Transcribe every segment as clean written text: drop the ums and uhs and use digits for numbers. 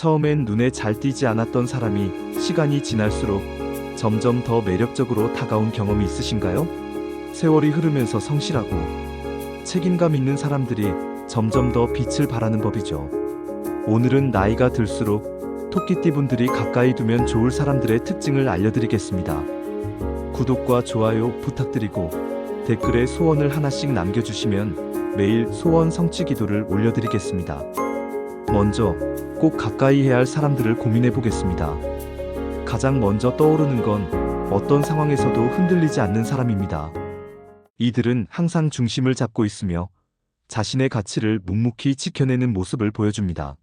처음엔 눈에 잘 띄지 않았던 사람이 시간이 지날수록 점점 더 매력적으로 다가온 경험이 있으신가요? 세월이 흐르면서 성실하고 책임감 있는 사람들이 점점 더 빛을 발하는 법이죠. 오늘은 나이가 들수록 토끼띠 분들이 가까이 두면 좋을 사람들의 특징을 알려드리겠습니다. 구독과 좋아요 부탁드리고 댓글에 소원을 하나씩 남겨주시면 매일 소원 성취 기도를 올려드리겠습니다. 먼저 꼭 가까이 해야 할 사람들을 고민해 보겠습니다. 가장 먼저 떠오르는 건 어떤 상황에서도 흔들리지 않는 사람입니다. 이들은 항상 중심을 잡고 있으며 자신의 가치를 묵묵히 지켜내는 모습을 보여줍니다.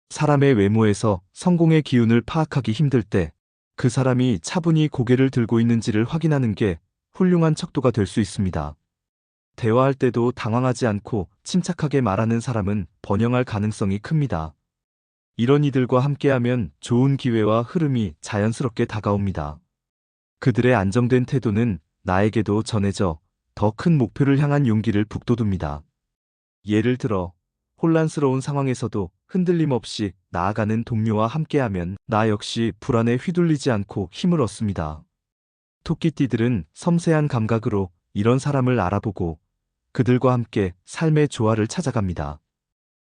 사람의 외모에서 성공의 기운을 파악하기 힘들 때 그 사람이 차분히 고개를 들고 있는지를 확인하는 게 훌륭한 척도가 될 수 있습니다. 대화할 때도 당황하지 않고 침착하게 말하는 사람은 번영할 가능성이 큽니다. 이런 이들과 함께하면 좋은 기회와 흐름이 자연스럽게 다가옵니다. 그들의 안정된 태도는 나에게도 전해져 더 큰 목표를 향한 용기를 북돋웁니다. 예를 들어 혼란스러운 상황에서도 흔들림 없이 나아가는 동료와 함께하면 나 역시 불안에 휘둘리지 않고 힘을 얻습니다. 토끼띠들은 섬세한 감각으로 이런 사람을 알아보고 그들과 함께 삶의 조화를 찾아갑니다.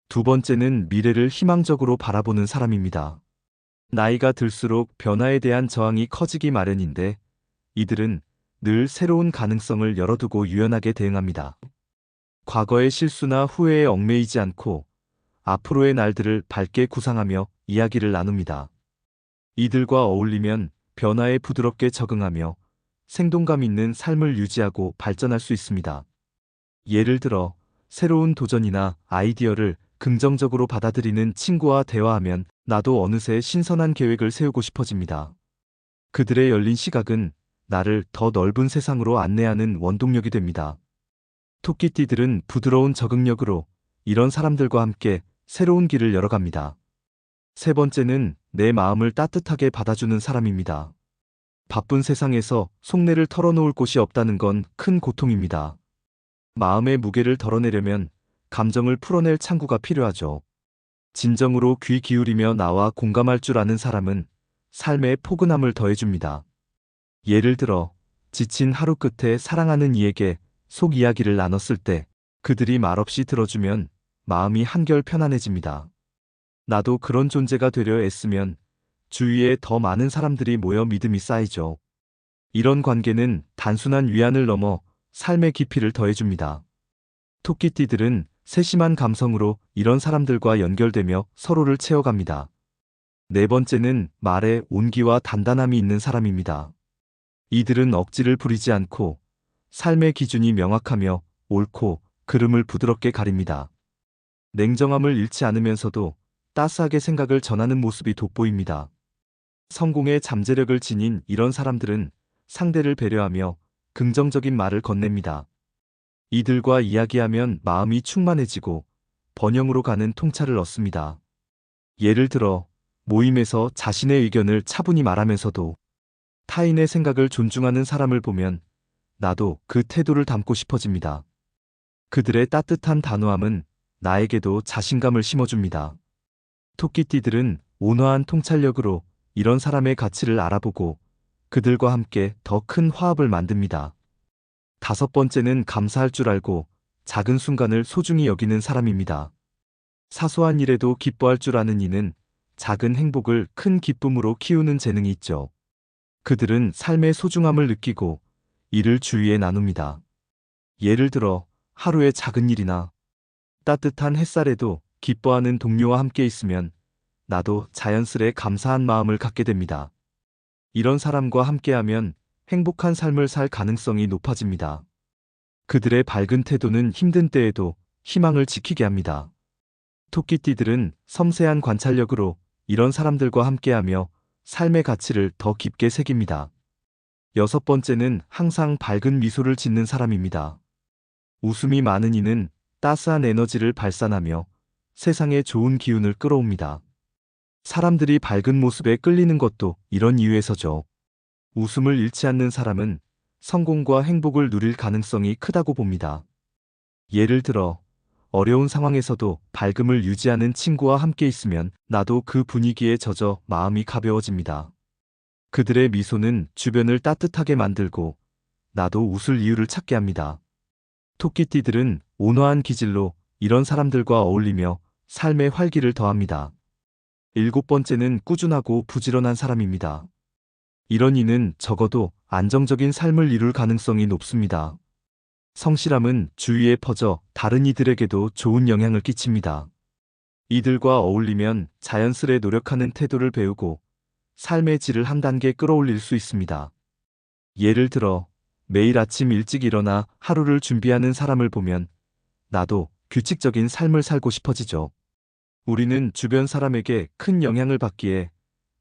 두 번째는 미래를 희망적으로 바라보는 사람입니다. 나이가 들수록 변화에 대한 저항이 커지기 마련인데 이들은 늘 새로운 가능성을 열어두고 유연하게 대응합니다. 과거의 실수나 후회에 얽매이지 않고 앞으로의 날들을 밝게 구상하며 이야기를 나눕니다. 이들과 어울리면 변화에 부드럽게 적응하며 생동감 있는 삶을 유지하고 발전할 수 있습니다. 예를 들어 새로운 도전이나 아이디어를 긍정적으로 받아들이는 친구와 대화하면 나도 어느새 신선한 계획을 세우고 싶어집니다. 그들의 열린 시각은 나를 더 넓은 세상으로 안내하는 원동력이 됩니다. 토끼띠들은 부드러운 적응력으로 이런 사람들과 함께 새로운 길을 열어갑니다. 세 번째는 내 마음을 따뜻하게 받아주는 사람입니다. 바쁜 세상에서 속내를 털어놓을 곳이 없다는 건 큰 고통입니다. 마음의 무게를 덜어내려면 감정을 풀어낼 창구가 필요하죠. 진정으로 귀 기울이며 나와 공감할 줄 아는 사람은 삶에 포근함을 더해줍니다. 예를 들어 지친 하루 끝에 사랑하는 이에게 속 이야기를 나눴을 때 그들이 말없이 들어주면 마음이 한결 편안해집니다. 나도 그런 존재가 되려 애쓰면 주위에 더 많은 사람들이 모여 믿음이 쌓이죠. 이런 관계는 단순한 위안을 넘어 삶의 깊이를 더해줍니다. 토끼띠들은 세심한 감성으로 이런 사람들과 연결되며 서로를 채워갑니다. 네 번째는 말에 온기와 단단함이 있는 사람입니다. 이들은 억지를 부리지 않고 삶의 기준이 명확하며 옳고 그름을 부드럽게 가립니다. 냉정함을 잃지 않으면서도 따스하게 생각을 전하는 모습이 돋보입니다. 성공의 잠재력을 지닌 이런 사람들은 상대를 배려하며 긍정적인 말을 건넵니다. 이들과 이야기하면 마음이 충만해지고 번영으로 가는 통찰을 얻습니다. 예를 들어 모임에서 자신의 의견을 차분히 말하면서도 타인의 생각을 존중하는 사람을 보면 나도 그 태도를 담고 싶어집니다. 그들의 따뜻한 단호함은 나에게도 자신감을 심어줍니다. 토끼띠들은 온화한 통찰력으로 이런 사람의 가치를 알아보고 그들과 함께 더 큰 화합을 만듭니다. 다섯 번째는 감사할 줄 알고 작은 순간을 소중히 여기는 사람입니다. 사소한 일에도 기뻐할 줄 아는 이는 작은 행복을 큰 기쁨으로 키우는 재능이 있죠. 그들은 삶의 소중함을 느끼고 이를 주위에 나눕니다. 예를 들어 하루의 작은 일이나 따뜻한 햇살에도 기뻐하는 동료와 함께 있으면 나도 자연스레 감사한 마음을 갖게 됩니다. 이런 사람과 함께하면 행복한 삶을 살 가능성이 높아집니다. 그들의 밝은 태도는 힘든 때에도 희망을 지키게 합니다. 토끼띠들은 섬세한 관찰력으로 이런 사람들과 함께하며 삶의 가치를 더 깊게 새깁니다. 여섯 번째는 항상 밝은 미소를 짓는 사람입니다. 웃음이 많은 이는 따스한 에너지를 발산하며 세상에 좋은 기운을 끌어옵니다. 사람들이 밝은 모습에 끌리는 것도 이런 이유에서죠. 웃음을 잃지 않는 사람은 성공과 행복을 누릴 가능성이 크다고 봅니다. 예를 들어 어려운 상황에서도 밝음을 유지하는 친구와 함께 있으면 나도 그 분위기에 젖어 마음이 가벼워집니다. 그들의 미소는 주변을 따뜻하게 만들고 나도 웃을 이유를 찾게 합니다. 토끼띠들은 온화한 기질로 이런 사람들과 어울리며 삶의 활기를 더합니다. 일곱 번째는 꾸준하고 부지런한 사람입니다. 이런 이는 적어도 안정적인 삶을 이룰 가능성이 높습니다. 성실함은 주위에 퍼져 다른 이들에게도 좋은 영향을 끼칩니다. 이들과 어울리면 자연스레 노력하는 태도를 배우고 삶의 질을 한 단계 끌어올릴 수 있습니다. 예를 들어 매일 아침 일찍 일어나 하루를 준비하는 사람을 보면 나도 규칙적인 삶을 살고 싶어지죠. 우리는 주변 사람에게 큰 영향을 받기에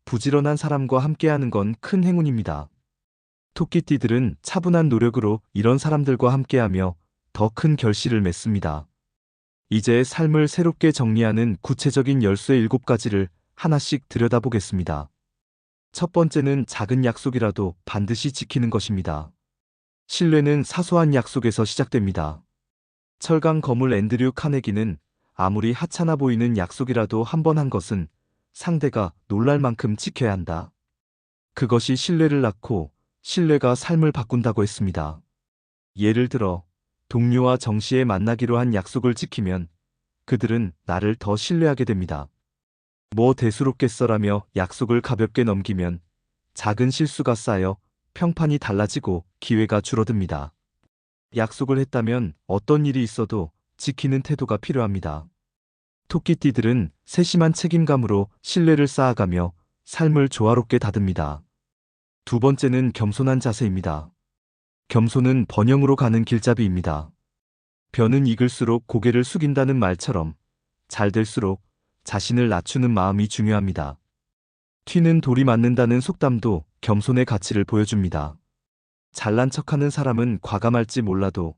부지런한 사람과 함께하는 건 큰 행운입니다. 토끼띠들은 차분한 노력으로 이런 사람들과 함께하며 더 큰 결실을 맺습니다. 이제 삶을 새롭게 정리하는 구체적인 열쇠 7가지를 하나씩 들여다보겠습니다. 첫 번째는 작은 약속이라도 반드시 지키는 것입니다. 신뢰는 사소한 약속에서 시작됩니다. 철강 거물 앤드류 카네기는 아무리 하찮아 보이는 약속이라도 한 번 한 것은 상대가 놀랄 만큼 지켜야 한다. 그것이 신뢰를 낳고 신뢰가 삶을 바꾼다고 했습니다. 예를 들어 동료와 정시에 만나기로 한 약속을 지키면 그들은 나를 더 신뢰하게 됩니다. 뭐 대수롭겠어라며 약속을 가볍게 넘기면 작은 실수가 쌓여 평판이 달라지고 기회가 줄어듭니다. 약속을 했다면 어떤 일이 있어도 지키는 태도가 필요합니다. 토끼띠들은 세심한 책임감으로 신뢰를 쌓아가며 삶을 조화롭게 다듬니다. 두 번째는 겸손한 자세입니다. 겸손은 번영으로 가는 길잡이입니다. 벼는 익을수록 고개를 숙인다는 말처럼 잘 될수록 자신을 낮추는 마음이 중요합니다. 튀는 돌이 맞는다는 속담도 겸손의 가치를 보여줍니다. 잘난 척하는 사람은 과감할지 몰라도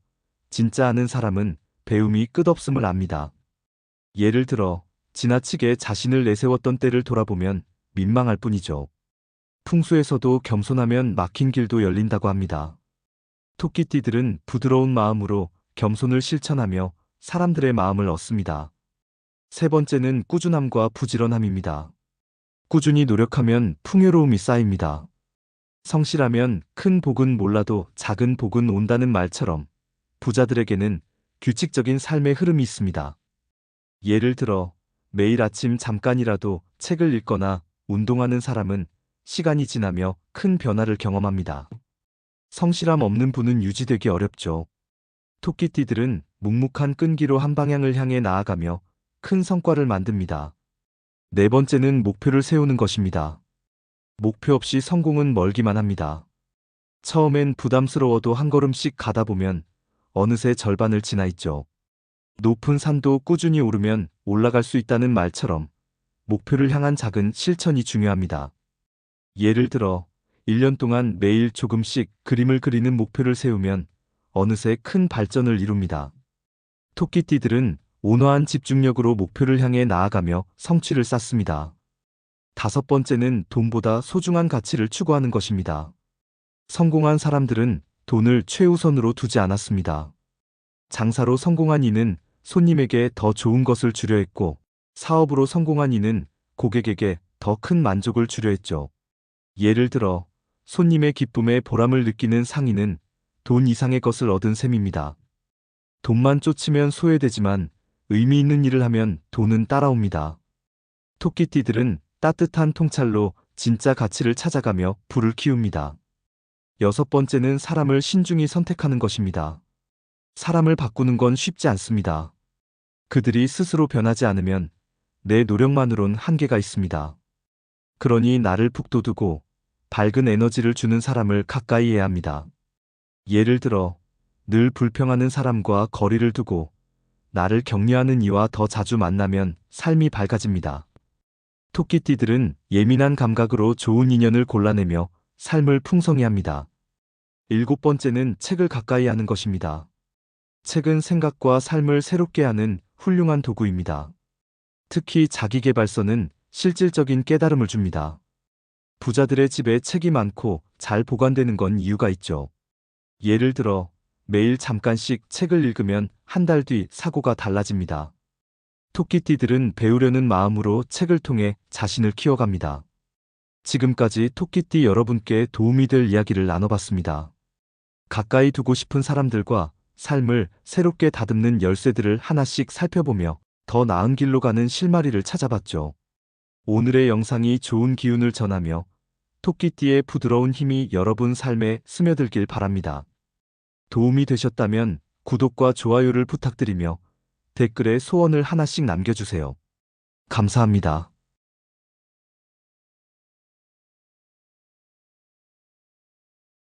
진짜 아는 사람은 배움이 끝없음을 압니다. 예를 들어 지나치게 자신을 내세웠던 때를 돌아보면 민망할 뿐이죠. 풍수에서도 겸손하면 막힌 길도 열린다고 합니다. 토끼띠들은 부드러운 마음으로 겸손을 실천하며 사람들의 마음을 얻습니다. 세 번째는 꾸준함과 부지런함입니다. 꾸준히 노력하면 풍요로움이 쌓입니다. 성실하면 큰 복은 몰라도 작은 복은 온다는 말처럼 부자들에게는 규칙적인 삶의 흐름이 있습니다. 예를 들어 매일 아침 잠깐이라도 책을 읽거나 운동하는 사람은 시간이 지나며 큰 변화를 경험합니다. 성실함 없는 분은 유지되기 어렵죠. 토끼띠들은 묵묵한 끈기로 한 방향을 향해 나아가며 큰 성과를 만듭니다. 네 번째는 목표를 세우는 것입니다. 목표 없이 성공은 멀기만 합니다. 처음엔 부담스러워도 한 걸음씩 가다 보면 어느새 절반을 지나 있죠. 높은 산도 꾸준히 오르면 올라갈 수 있다는 말처럼 목표를 향한 작은 실천이 중요합니다. 예를 들어 1년 동안 매일 조금씩 그림을 그리는 목표를 세우면 어느새 큰 발전을 이룹니다. 토끼띠들은 온화한 집중력으로 목표를 향해 나아가며 성취를 쌓습니다. 다섯 번째는 돈보다 소중한 가치를 추구하는 것입니다. 성공한 사람들은 돈을 최우선으로 두지 않았습니다. 장사로 성공한 이는 손님에게 더 좋은 것을 주려 했고, 사업으로 성공한 이는 고객에게 더 큰 만족을 주려 했죠. 예를 들어 손님의 기쁨에 보람을 느끼는 상인은 돈 이상의 것을 얻은 셈입니다. 돈만 쫓으면 소외되지만 의미 있는 일을 하면 돈은 따라옵니다. 토끼띠들은 따뜻한 통찰로 진짜 가치를 찾아가며 불을 키웁니다. 여섯 번째는 사람을 신중히 선택하는 것입니다. 사람을 바꾸는 건 쉽지 않습니다. 그들이 스스로 변하지 않으면 내 노력만으론 한계가 있습니다. 그러니 나를 북돋우고 밝은 에너지를 주는 사람을 가까이 해야 합니다. 예를 들어 늘 불평하는 사람과 거리를 두고 나를 격려하는 이와 더 자주 만나면 삶이 밝아집니다. 토끼띠들은 예민한 감각으로 좋은 인연을 골라내며 삶을 풍성히 합니다. 일곱 번째는 책을 가까이 하는 것입니다. 책은 생각과 삶을 새롭게 하는 훌륭한 도구입니다. 특히 자기계발서는 실질적인 깨달음을 줍니다. 부자들의 집에 책이 많고 잘 보관되는 건 이유가 있죠. 예를 들어 매일 잠깐씩 책을 읽으면 한 달 뒤 사고가 달라집니다. 토끼띠들은 배우려는 마음으로 책을 통해 자신을 키워갑니다. 지금까지 토끼띠 여러분께 도움이 될 이야기를 나눠봤습니다. 가까이 두고 싶은 사람들과 삶을 새롭게 다듬는 열쇠들을 하나씩 살펴보며 더 나은 길로 가는 실마리를 찾아봤죠. 오늘의 영상이 좋은 기운을 전하며 토끼띠의 부드러운 힘이 여러분 삶에 스며들길 바랍니다. 도움이 되셨다면 구독과 좋아요를 부탁드리며 댓글에 소원을 하나씩 남겨주세요. 감사합니다.